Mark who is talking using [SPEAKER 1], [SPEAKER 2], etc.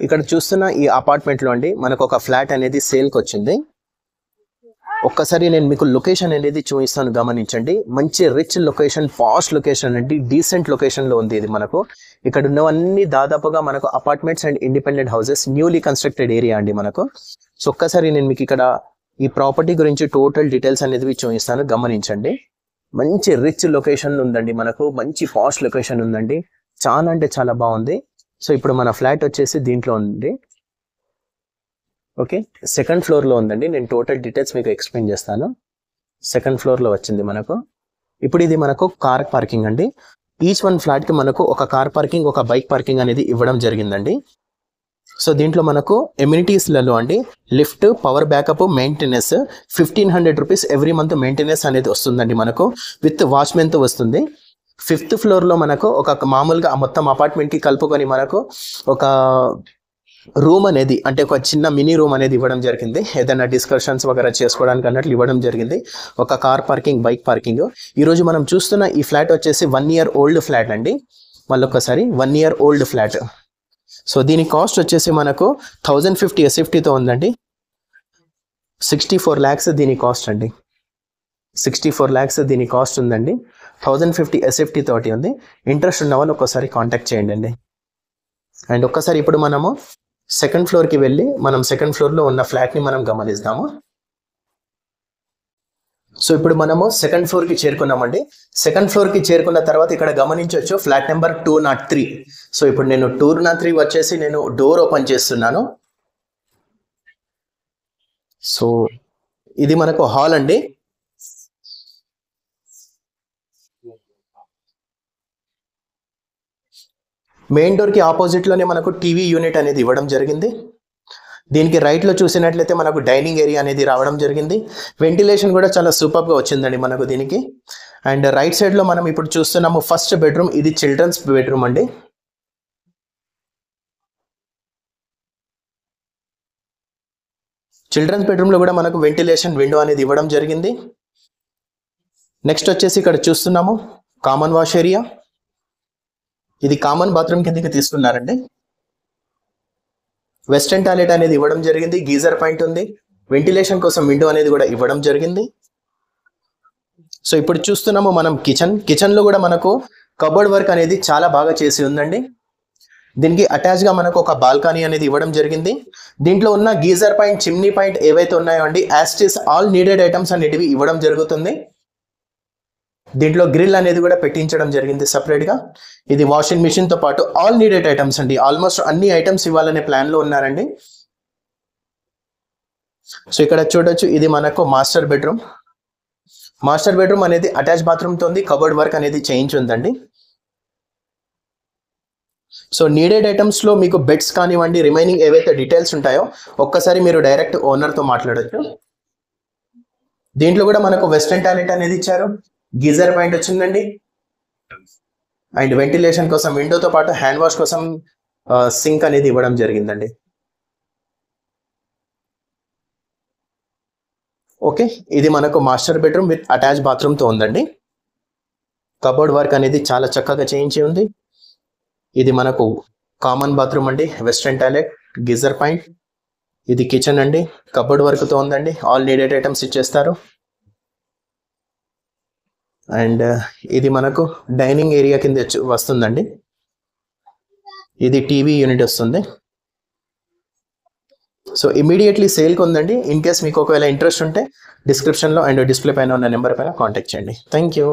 [SPEAKER 1] ఇక్కడ చూస్తున్న ఈ అపార్ట్మెంట్ లో అండి మనకు ఒక ఫ్లాట్ అనేది సేల్ కి వచ్చింది. ఒక్కసారి నేను మీకు లొకేషన్ అనేది చూపిస్తాను, గమనించండి. మంచి రిచ్ లొకేషన్, పాష్ లొకేషన్ అండి, డీసెంట్ లొకేషన్ లో ఉంది ఇది. మనకు ఇక్కడ ఉన్నవన్నీ దాదాపుగా మనకు apartments and independent houses, newly constructed area అండి మనకు. సో ఒక్కసారి నేను మీకు ఇక్కడ ఈ ప్రాపర్టీ గురించి టోటల్ డీటెయిల్స్ అనేది చూపిస్తాను, గమనించండి. మంచి రిచ్ లొకేషన్ ఉందండి మనకు, మంచి పాష్ లొకేషన్ ఉందండి, చాలా అంటే చాలా బాగుంది. సో ఇప్పుడు మన ఫ్లాట్ వచ్చేసి దీంట్లో ఉంది. ఓకే, సెకండ్ ఫ్లోర్ లో ఉందండి. నేను టోటల్ డీటెయిల్స్ మీకు ఎక్స్ప్లెయిన్ చేస్తాను. సెకండ్ ఫ్లోర్ లో వచ్చింది మనకు. ఇప్పుడు ఇది మనకు కార్ పార్కింగ్ అండి. ఈచ్ వన్ ఫ్లాట్ కి మనకు ఒక కార్ పార్కింగ్, ఒక బైక్ పార్కింగ్ అనేది ఇవ్వడం జరిగిందండి. సో దీంట్లో మనకు ఎమ్యూనిటీస్లలో అండి lift, power backup, maintenance 1500 rupees every month maintenance అనేది వస్తుందండి మనకు, విత్ వాచ్మెన్తో వస్తుంది. 5th ఫ్లోర్లో మనకు ఒక మామూలుగా మొత్తం అపార్ట్మెంట్కి కలుపుకొని మనకు ఒక రూమ్ అనేది, అంటే ఒక చిన్న మినీ రూమ్ అనేది ఇవ్వడం జరిగింది. ఏదైనా డిస్కషన్స్ వగైరా చేసుకోవడానికి అన్నట్లు ఇవ్వడం జరిగింది. ఒక కార్ పార్కింగ్, బైక్ పార్కింగ్. ఈరోజు మనం చూస్తున్న ఈ ఫ్లాట్ వచ్చేసి 1 year ఓల్డ్ ఫ్లాట్ అండి. మళ్ళొక్కసారి 1 year ఓల్డ్ ఫ్లాట్. సో దీని కాస్ట్ వచ్చేసి మనకు 1050 SFTతో ఉందండి. 64 lakhs దీని కాస్ట్ అండి. 64 lakhs దీని కాస్ట్ ఉందండి. 1050 SFT తోటి ఉంది. ఇంట్రెస్ట్ ఉన్న వాళ్ళు ఒక్కసారి కాంటాక్ట్ చేయండి అండి. అండ్ ఒక్కసారి ఇప్పుడు మనము సెకండ్ ఫ్లోర్కి వెళ్ళి మనం సెకండ్ ఫ్లోర్లో ఉన్న ఫ్లాట్ని మనం గమనిస్తాము. సో ఇప్పుడు మనము సెకండ్ ఫ్లోర్కి చేరుకున్నామండి. సెకండ్ ఫ్లోర్కి చేరుకున్న తర్వాత ఇక్కడ గమనించవచ్చు ఫ్లాట్ నెంబర్ 203. సో ఇప్పుడు నేను 203 వచ్చేసి నేను డోర్ ఓపెన్ చేస్తున్నాను. సో ఇది మనకు హాల్ అండి. మెయిన్ డోర్కి ఆపోజిట్లోనే మనకు టీవీ యూనిట్ అనేది ఇవ్వడం జరిగింది. దీనికి రైట్లో చూసినట్లయితే మనకు డైనింగ్ ఏరియా అనేది రావడం జరిగింది. వెంటిలేషన్ కూడా చాలా సూపర్గా వచ్చిందండి మనకు దీనికి. అండ్ రైట్ సైడ్లో మనం ఇప్పుడు చూస్తున్నాము ఫస్ట్ బెడ్రూమ్. ఇది చిల్డ్రన్స్ బెడ్రూమ్ అండి. చిల్డ్రన్స్ బెడ్రూమ్లో కూడా మనకు వెంటిలేషన్ విండో అనేది ఇవ్వడం జరిగింది. నెక్స్ట్ వచ్చేసి ఇక్కడ చూస్తున్నాము కామన్ వాష్ ఏరియా. ఇది కామన్ బాత్రూమ్ కిందకి తీసుకున్నారండి. వెస్టర్న్ టాయిలెట్ అనేది ఇవ్వడం జరిగింది. గీజర్ పాయింట్ ఉంది. వెంటిలేషన్ కోసం విండో అనేది కూడా ఇవ్వడం జరిగింది. సో ఇప్పుడు చూస్తున్నాము మనం కిచెన్లో కూడా మనకు కబోర్డ్ వర్క్ అనేది చాలా బాగా చేసి ఉందండి. దీనికి అటాచ్గా మనకు ఒక బాల్కనీ అనేది ఇవ్వడం జరిగింది. దీంట్లో ఉన్న గీజర్ పాయింట్, చిమ్నీ పాయింట్ ఏవైతే ఉన్నాయో అండి, యాస్టిస్ ఆల్ నీడెడ్ ఐటమ్స్ అనేటివి ఇవ్వడం జరుగుతుంది. దీంట్లో గ్రిల్ అనేది కూడా పెట్టించడం జరిగింది సపరేట్గా. ఇది వాషింగ్ మిషన్తో పాటు ఆల్ నీడెడ్ ఐటమ్స్ అండి. ఆల్మోస్ట్ అన్ని ఐటమ్స్ ఇవ్వాలనే ప్లాన్లో ఉన్నారండి. సో ఇక్కడ చూడొచ్చు ఇది మనకు మాస్టర్ బెడ్రూమ్. మాస్టర్ బెడ్రూమ్ అనేది అటాచ్ బాత్రూమ్తో ఉంది. కబోర్డ్ వర్క్ అనేది చేంజ్ ఉందండి. సో నీడెడ్ ఐటమ్స్లో మీకు బెడ్స్ కానివ్వండి, రిమైనింగ్ ఏవైతే డీటెయిల్స్ ఉంటాయో ఒక్కసారి మీరు డైరెక్ట్ ఓనర్తో మాట్లాడచ్చు. దీంట్లో కూడా మనకు వెస్టర్న్ టాయిలెట్ అనేది ఇచ్చారు. గీజర్ పాయింట్ వచ్చిందండి. అండ్ వెంటిలేషన్ కోసం విండోతో పాటు హ్యాండ్ వాష్ కోసం సింక్ అనేది ఇవ్వడం జరిగిందండి. ఓకే, ఇది మనకు మాస్టర్ బెడ్రూమ్ విత్ అటాచ్ బాత్రూమ్తో ఉందండి. కబోర్డ్ వర్క్ అనేది చాలా చక్కగా చేయించి ఉంది. ఇది మనకు కామన్ బాత్రూమ్ అండి. Western toilet, geyser point. ఇది కిచెన్ అండి. కబోర్డ్ వర్క్తో ఉందండి. ఆల్ నీడెడ్ ఐటమ్స్ ఇచ్చేస్తారు. అండ్ ఇది మనకు డైనింగ్ ఏరియా కింద వస్తుందండి. ఇది టీవీ యూనిట్ వస్తుంది. సో ఇమీడియట్లీ సేల్కి ఉందండి. ఇన్ కేస్ మీకు ఒకవేళ ఇంట్రెస్ట్ ఉంటే డిస్క్రిప్షన్లో అండ్ డిస్ప్లే పైన ఉన్న నెంబర్ పైన కాంటాక్ట్ చేయండి. Thank you.